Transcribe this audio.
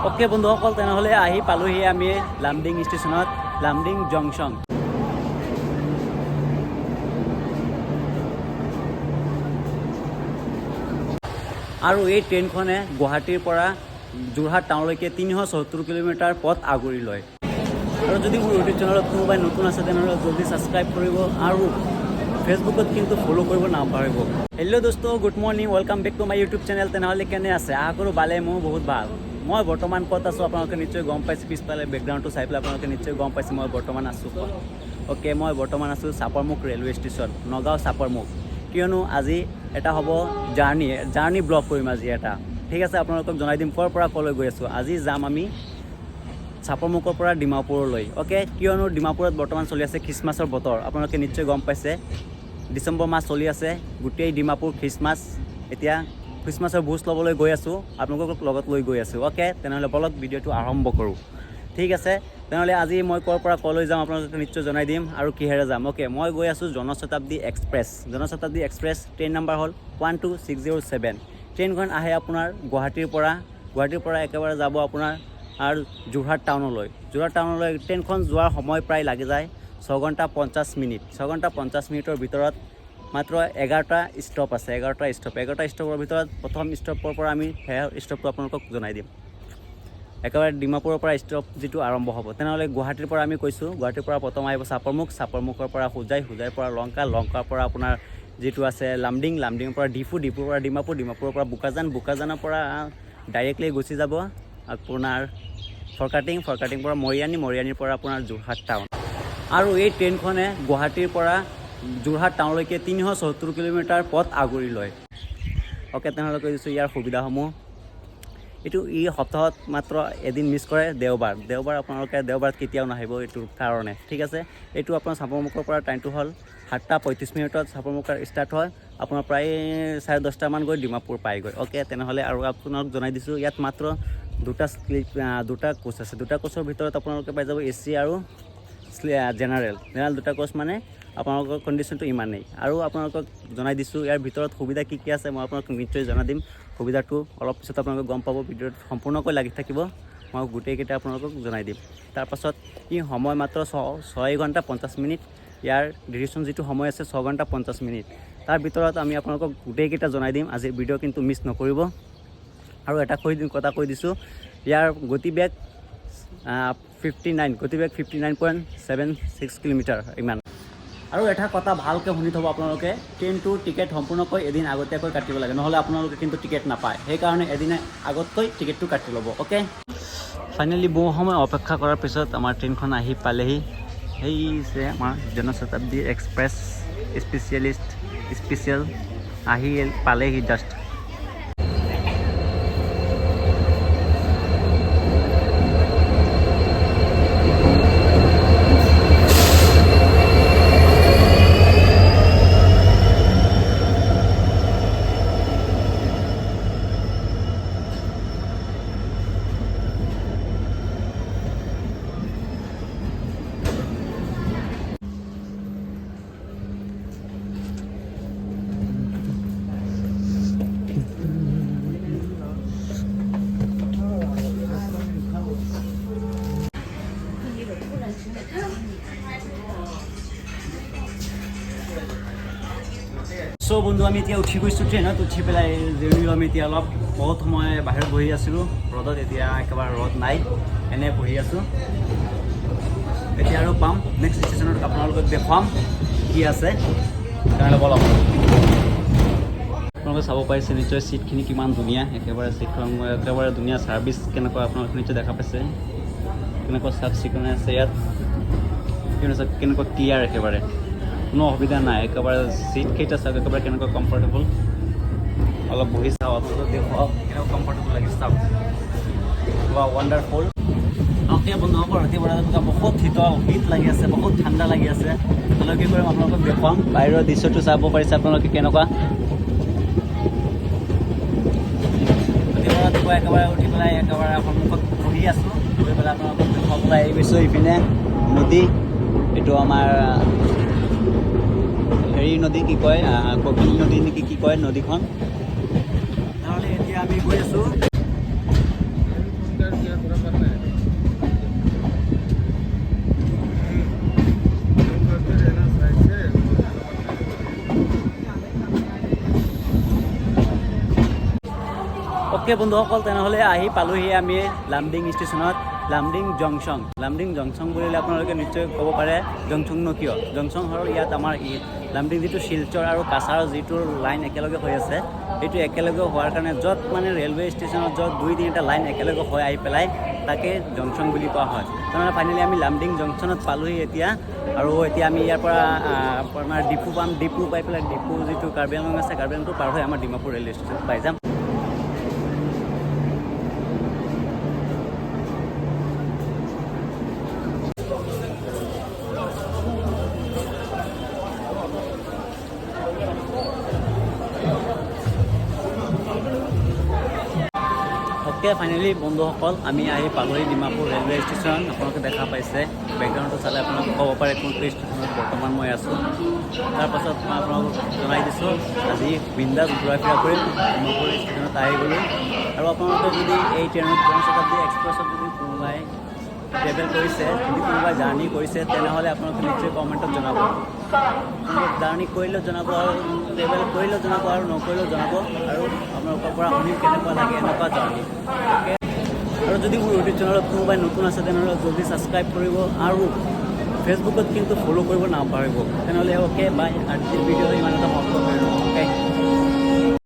Okay বন্ধুসকল, তেনেহ'লে আহি পালোহি আমি লামডিং ষ্টেচনত, লামডিং জংচন। আৰু এই ট্ৰেইনখনে গুৱাহাটীৰ পৰা যোৰহাট টাউনলৈকে 374 কিলোমিটাৰ পথ আগুৰি লয়। আৰু যদি মোৰ ইউটিউব চেনেলত কোনোবাই নতুন আছে তেনেহ'লে জলদি ছাবস্ক্ৰাইব কৰিব আৰু ফেচবুকত কিন্তু ফ'ল' কৰিব নাপাহৰিব। হেল্ল' দোস্ত, good morning, welcome back to my YouTube channel. তেনেহ'লে কেনে আছে? আশা কৰোঁ ভালে, মোৰ বহুত ভাল। মই বৰ্তমান ক'ত আছোঁ আপোনালোকে নিশ্চয় গম পাইছে, পিছফালে বেকগ্ৰাউণ্ডটো চাই পেলাই আপোনালোকে নিশ্চয় গম পাইছে মই বৰ্তমান আছোঁ ক'ত। অ'কে, মই বৰ্তমান আছোঁ চাপৰমুখ ৰেলৱে ষ্টেচন, নগাঁও চাপৰমুখ। কিয়নো আজি এটা হ'ব জাৰ্ণি ব্লগ কৰিম আজি এটা, ঠিক আছে? আপোনালোকক জনাই দিম ক'ৰ পৰা ক'লৈ গৈ আছোঁ। আজি যাম আমি চাপৰমুখৰ পৰা ডিমাপুৰলৈ। অ'কে, কিয়নো ডিমাপুৰত বৰ্তমান চলি আছে খ্ৰীষ্টমাছৰ বতৰ, আপোনালোকে নিশ্চয় গম পাইছে। ডিচেম্বৰ মাহ চলি আছে, গোটেই ডিমাপুৰ খ্ৰীষ্টমাছ। এতিয়া খ্ৰীষ্টমাছৰ ভোজ ল'বলৈ গৈ আছোঁ, আপোনালোকক লগত লৈ গৈ আছোঁ। অ'কে, তেনেহ'লে বলক ভিডিঅ'টো আৰম্ভ কৰোঁ, ঠিক আছে? তেনেহ'লে আজি মই ক'ৰ পৰা ক'লৈ যাম আপোনালোকে নিশ্চয় জনাই দিম আৰু কিহেৰে যাম। অ'কে, মই গৈ আছোঁ Janshatabdi express. Janshatabdi express train number হ'ল 12607। ট্ৰেইনখন আহে আপোনাৰ গুৱাহাটীৰ পৰা একেবাৰে যাব আপোনাৰ আৰু যোৰহাট টাউনলৈ। যোৰহাট টাউনলৈ ট্ৰেইনখন যোৱাৰ সময় প্ৰায় লাগি যায় 6 ঘণ্টা 50 মিনিট। 6 ঘণ্টা 50 মিনিটৰ ভিতৰত মাত্ৰ 11টা ষ্টপ আছে। 11টা ষ্টপৰ ভিতৰত প্ৰথম ষ্টপৰ পৰা আমি সেয়া ষ্টপটো আপোনালোকক জনাই দিম। একেবাৰে ডিমাপুৰৰ পৰা ষ্টপ যিটো আৰম্ভ হ'ব। তেনেহ'লে গুৱাহাটীৰ পৰা আমি কৈছোঁ, গুৱাহাটীৰ পৰা প্ৰথম আহিব চাপৰমুখ, চাপৰমুখৰ পৰা হোজাইৰ পৰা লংকাৰ পৰা আপোনাৰ যিটো আছে লামডিঙৰ পৰা ডিপুৰ পৰা ডিমাপুৰ, ডিমাপুৰৰ পৰা বোকাজানৰ পৰা ডাইৰেক্টলি গুচি যাব আপোনাৰ ফৰকাটিং পৰা মৰিয়ানিৰ পৰা আপোনাৰ যোৰহাট টাউন। আৰু এই ট্ৰেইনখনে গুৱাহাটীৰ পৰা যোৰহাট টাউনলৈকে 374 কিলোমিটাৰ পথ আগুৰি লয়। অ'কে, তেনেহ'লে কৈ দিছোঁ ইয়াৰ সুবিধাসমূহ। ই সপ্তাহত মাত্ৰ এদিন মিছ কৰে, দেওবাৰ আপোনালোকে দেওবাৰত কেতিয়াও নাহিব এইটোৰ কাৰণে, ঠিক আছে? এইটো আপোনাৰ চাপৰমুখৰ পৰা টাইমটো হ'ল 7:35 মিনিটত চাপৰমুখৰ ষ্টাৰ্ট হয়, আপোনাৰ প্ৰায় 10:30মান গৈ ডিমাপুৰ পায়গৈ। অ'কে, তেনেহ'লে আৰু আপোনাক জনাই দিছোঁ ইয়াত মাত্ৰ দুটা কোচ আছে। দুটা কোচৰ ভিতৰত আপোনালোকে পাই যাব AC আৰু জেনেৰেল দুটা কোচ, মানে আপোনালোকৰ কণ্ডিশ্যনটো ইমানেই। আৰু আপোনালোকক জনাই দিছোঁ ইয়াৰ ভিতৰত সুবিধা কি আছে মই আপোনালোকক নিশ্চয় জনাই দিম। সুবিধাটো অলপ পিছত আপোনালোকে গম পাব, ভিডিঅ'ত সম্পূৰ্ণকৈ লাগি থাকিব, মই গোটেইকেইটা আপোনালোকক জনাই দিম। তাৰপাছত সময় মাত্ৰ 6 ঘণ্টা 50 মিনিট। ইয়াৰ ডিউৰেশ্যন যিটো সময় আছে 6 ঘণ্টা 50 মিনিট। তাৰ ভিতৰত আমি আপোনালোকক গোটেইকেইটা জনাই দিম। আজিৰ ভিডিঅ' কিন্তু মিছ নকৰিব। আৰু এটা কথা কৈ দিছোঁ, ইয়াৰ গতিবেগ 59.76 কিলোমিটাৰ ইমান। আৰু এটা কথা ভালকৈ শুনি থ'ব আপোনালোকে, ট্ৰেইনটোৰ টিকেট সম্পূৰ্ণকৈ এদিন আগতীয়াকৈ কাটিব লাগে, নহ'লে আপোনালোকে কিন্তু টিকেট নাপায়। সেইকাৰণে এদিন আগতকৈ টিকেটটো কাটি ল'ব। অ'কে, ফাইনেলি বহু সময় অপেক্ষা কৰাৰ পিছত আমাৰ ট্ৰেইনখন আহি পালেহি। সেই যে আমাৰ জনশতাব্দী এক্সপ্ৰেছ স্পেচিয়েল আহি পালেহি জাষ্ট। চ' বন্ধু, আমি এতিয়া উঠি গৈছোঁ ট্ৰেইনত। উঠি পেলাই জিৰণিলোঁ আমি এতিয়া অলপ। বহুত সময় বাহিৰত বহি আছিলোঁ ৰ'দত, এতিয়া একেবাৰে ৰ'দ নাই, এনে বহি আছোঁ। এতিয়া আৰু পাম নেক্সট ষ্টেচনত, আপোনালোকক দেখুৱাম কি আছে। তেনেহ'লে বলক। আপোনালোকে চাব পাৰিছে নিশ্চয় ছিটখিনি কিমান ধুনীয়া, একেবাৰে ধুনীয়া। ছাৰ্ভিচ কেনেকুৱা আপোনালোকে নিশ্চয় দেখা পাইছে, কেনেকুৱা চাফ চিকুণে আছে ইয়াত, কেনেকুৱা ক্লিয়াৰ, একেবাৰে কোনো অসুবিধা নাই। একেবাৰে ছিট কেইটা চাওক, একেবাৰে কেনেকুৱা কমফৰ্টেবল। অলপ বহি চাওক, আপোনালোকক দেখুৱাওক কেনেকুৱা কমফৰ্টেবল লাগি চাওক। ৱাণ্ডাৰফুল। অ'কে বন্ধুসকল, ৰাতিপুৱা বহুত শীত লাগি আছে, বহুত ঠাণ্ডা লাগি আছে। আপোনালোকে কি কৰিম, আপোনালোকক দেখুৱাম বাহিৰৰ দৃশ্যটো চাব পাৰিছে আপোনালোকে কেনেকুৱা। ৰাতিপুৱা একেবাৰে উঠি পেলাই একেবাৰে সন্মুখত বহি আছোঁ, বহি পেলাই আপোনালোকক দেখুৱাবলৈ আহি গৈছোঁ। ইপিনে নদী, এইটো আমাৰ নদী কি কয়, কপিল নদী নেকি কি কয় নদীখন। তেনেহ'লে এতিয়া আমি গৈ আছোঁ ওকে বন্ধুসকল, তেনেহ'লে আহি পালোহি আমি লামডিং ষ্টেচনত। লামডিং জংচং বুলিলে আপোনালোকে নিশ্চয় ক'ব পাৰে জংচংনো কিয়। জংচং হ'ল ইয়াত আমাৰ লামডিং যিটো শিলচৰ আৰু কাছাৰৰ যিটো লাইন একেলগে হৈ আছে, সেইটো একেলগে হোৱাৰ কাৰণে য'ত মানে ৰেলৱে ষ্টেচনত য'ত 2-3টা লাইন একেলগে হৈ আহি পেলাই তাকে জংচং বুলি কোৱা হয়। তেনেহ'লে ফাইনেলি আমি লামডিং জংচনত পালোহি এতিয়া। আৰু এতিয়া আমি ইয়াৰ পৰা আপোনাৰ ডিপু পাম। ডিপু পাই পেলাই ডিপু যিটো কাৰ্বি আংলং আছে, কাৰ্বি আংলংটো পাৰ হৈ আমাৰ ডিমাপুৰ ৰেলৱে ষ্টেচন পাই যাম। ওকে ফাইনেলি বন্ধুসকল, আমি আহি পালোহি ডিমাপুৰ ৰেলৱে ষ্টেচন। আপোনালোকে দেখা পাইছে, বেকগ্ৰাউণ্ডটো চালে আপোনালোকে ক'ব পাৰে কোনটো ষ্টেচনত বৰ্তমান মই আছোঁ। তাৰপাছত মই আপোনালোকক জনাই দিছোঁ আজি বিন্দাছ ঘূৰা ফুৰা কৰিম। ডিমাপুৰ ষ্টেচনত আহি গ'লোঁ। আৰু আপোনালোকে যদি এই ট্ৰেইনত জনশতাব্দী এক্সপ্ৰেছত যদি কোনোবাই ট্ৰেভেল কৰিছে, যদি কোনোবাই জাৰ্ণি কৰিছে, তেনেহ'লে আপোনালোকে নিশ্চয় কমেণ্টত জনাব। জাৰ্ণি কৰিলেও জনাব, আৰু ট্ৰেভেল কৰিলেও জনাব, আৰু নকৰিলেও জনাব। আৰু আপোনালোকৰ পৰা শুনিম কেনেকুৱা লাগে এনেকুৱা জাৰ্ণি। আৰু যদি মোৰ ইউটিউব চেনেলত কোনোবাই নতুন আছে, তেনেহ'লে জলদি ছাবস্ক্ৰাইব কৰিব, আৰু ফেচবুকত কিন্তু ফ'ল' কৰিব নাপাহৰিব। তেনেহ'লে অ'কে বাই। আজিৰ ভিডিঅ'টো ইমান এটা সমাপ্ত কৰিলোঁ।